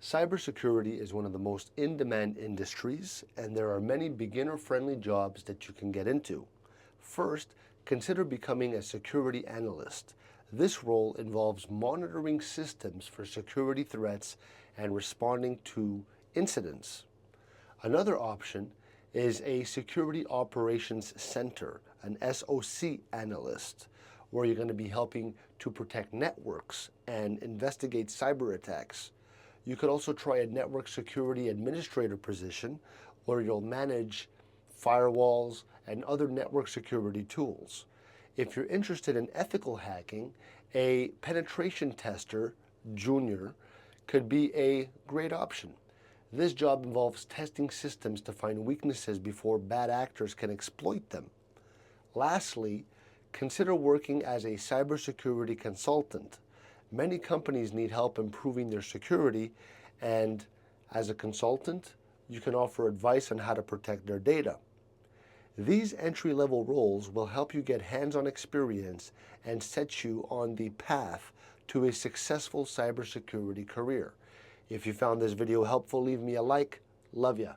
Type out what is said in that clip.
Cybersecurity is one of the most in-demand industries, and there are many beginner-friendly jobs that you can get into. First, consider becoming a security analyst. This role involves monitoring systems for security threats and responding to incidents. Another option is a Security Operations Center, an SOC analyst, where you're going to be helping to protect networks and investigate cyber attacks. You could also try a network security administrator position where you'll manage firewalls and other network security tools. If you're interested in ethical hacking, a penetration tester junior could be a great option. This job involves testing systems to find weaknesses before bad actors can exploit them. Lastly, consider working as a cybersecurity consultant. Many companies need help improving their security, and as a consultant, you can offer advice on how to protect their data. These entry-level roles will help you get hands-on experience and set you on the path to a successful cybersecurity career. If you found this video helpful, leave me a like. Love ya.